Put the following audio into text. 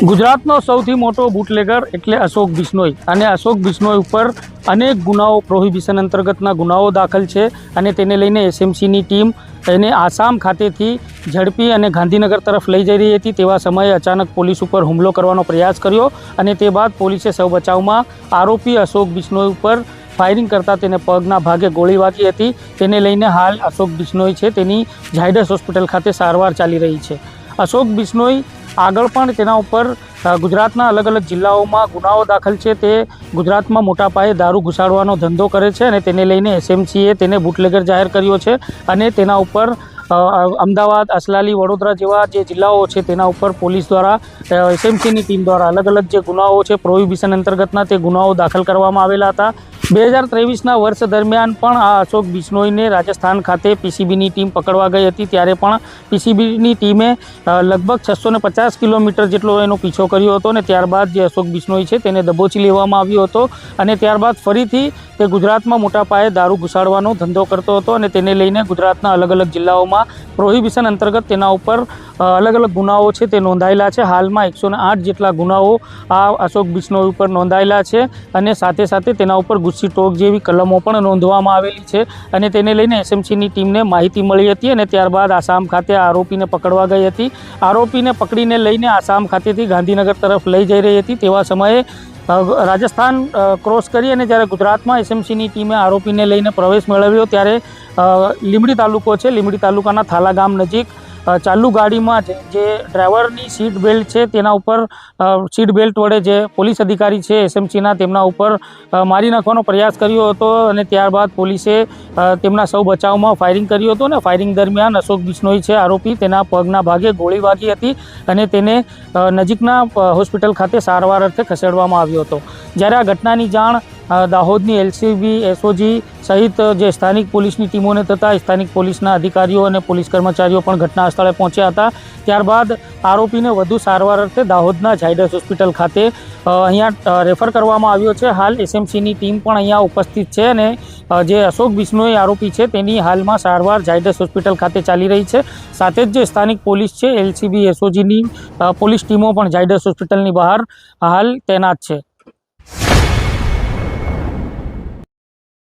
ગુજરાતનો સૌથી મોટો બુટલેગર એટલે અશોક બિશ્નોઈ અને અશોક બિશ્નોઈ ઉપર અનેક ગુનાઓ પ્રોહિબિશન અંતર્ગતના ગુનાઓ દાખલ છે અને તેને લઈને એસએમસીની ટીમ એને આસામ ખાતેથી ઝડપી અને ગાંધીનગર તરફ લઈ જઈ રહી હતી। તેવા સમયે અચાનક પોલીસ ઉપર હુમલો કરવાનો પ્રયાસ કર્યો અને તે બાદ પોલીસે સૌ બચાવમાં આરોપી અશોક બિશ્નોઈ ઉપર ફાયરિંગ કરતાં તેને પગના ભાગે ગોળી વાગી હતી। તેને લઈને હાલ અશોક બિશ્નોઈ છે તેની ઝાયડસ હોસ્પિટલ ખાતે સારવાર ચાલી રહી છે। અશોક બિશ્નોઈ આગળ પણ તેના ઉપર ગુજરાતના અલગ અલગ જિલ્લાઓમાં ગુનાઓ દાખલ છે। તે ગુજરાતમાં મોટા પાયે દારૂ ઘુસાડવાનો ધંધો કરે છે અને તેને લઈને એસએમસીએ તેને બુટલેગર જાહેર કર્યો છે અને તેના ઉપર અમદાવાદ, અસલાલી, વડોદરા જેવા જે જિલ્લાઓ છે તેના ઉપર પોલીસ દ્વારા એસએમસીની ટીમ દ્વારા અલગ અલગ જે ગુનાઓ છે પ્રોહિબિશન અંતર્ગતના તે ગુનાઓ દાખલ કરવામાં આવેલા હતા। 2023ના વર્ષ દરમિયાન પણ આ અશોક બિશ્નોઈને રાજસ્થાન ખાતે પીસીબીની ટીમ પકડવા ગઈ હતી। ત્યારે પણ પીસીબીની ટીમે લગભગ 650 કિલોમીટર જેટલો એનો પીછો કર્યો હતો અને ત્યારબાદ જે અશોક બિશ્નોઈ છે તેને દબોચી લેવામાં આવ્યો હતો અને ત્યારબાદ ફરીથી તે ગુજરાતમાં મોટા પાયે દારૂ ઘુસાડવાનો ધંધો કરતો હતો અને તેને લઈને ગુજરાતના અલગ અલગ જિલ્લાઓમાં પ્રોહિબિશન અંતર્ગત તેના ઉપર અલગ અલગ ગુનાઓ છે તે નોંધાયેલા છે। હાલમાં 108 જેટલા ગુનાઓ આ અશોક બિશ્નોઈ ઉપર નોંધાયેલા છે અને સાથે સાથે તેના ઉપર ગુસ્સી ટોક જેવી કલમો પણ નોંધવામાં આવેલી છે અને તેને લઈને એસએમસીની ટીમને માહિતી મળી હતી અને ત્યારબાદ આસામ ખાતે આરોપીને પકડવા ગઈ હતી। આરોપીને પકડીને લઈને આસામ ખાતેથી ગાંધીનગર તરફ લઈ જઈ રહી હતી। તેવા સમયે રાજસ્થાન ક્રોસ કરી અને જ્યારે ગુજરાતમાં એસએમસીની ટીમે આરોપીને લઈને પ્રવેશ મેળવ્યો ત્યારે લીંબડી તાલુકો છે, લીંબડી તાલુકાના થાલા ગામ નજીક ચાલુ ગાડીમાં જે ડ્રાઈવરની સીટ બેલ્ટ છે તેના ઉપર સીટ બેલ્ટ વડે જે પોલીસ અધિકારી છે એસએમસીના તેમના ઉપર મારી નાખવાનો પ્રયાસ કર્યો હતો અને ત્યારબાદ પોલીસે તેમના સૌ બચાવમાં ફાયરિંગ કર્યું હતું અને ફાયરિંગ દરમિયાન અશોક બિશ્નોઈ છે આરોપી તેના પગના ભાગે ગોળી વાગી હતી અને તેને નજીકના હોસ્પિટલ ખાતે સારવાર અર્થે ખસેડવામાં આવ્યો હતો। જ્યારે આ ઘટનાની જાણ દાહોદની એલસીબી, એસઓજી સહિત જે સ્થાનિક પોલીસની ટીમોને થતાં સ્થાનિક પોલીસના અધિકારીઓ અને પોલીસ કર્મચારીઓ પણ ઘટના સ્થળે પહોંચ્યા હતા। ત્યારબાદ આરોપીને વધુ સારવાર અર્થે દાહોદના ઝાયડસ હોસ્પિટલ ખાતે અહીંયા રેફર કરવામાં આવ્યો છે। હાલ એસએમસીની ટીમ પણ અહીંયા ઉપસ્થિત છે અને જે અશોક બિશ્નોઈ આરોપી છે તેની હાલમાં સારવાર ઝાયડસ હોસ્પિટલ ખાતે ચાલી રહી છે। સાથે જ જે સ્થાનિક પોલીસ છે એલસીબી, એસઓજીની પોલીસ ટીમો પણ ઝાયડસ હોસ્પિટલની બહાર હાલ તૈનાત છે।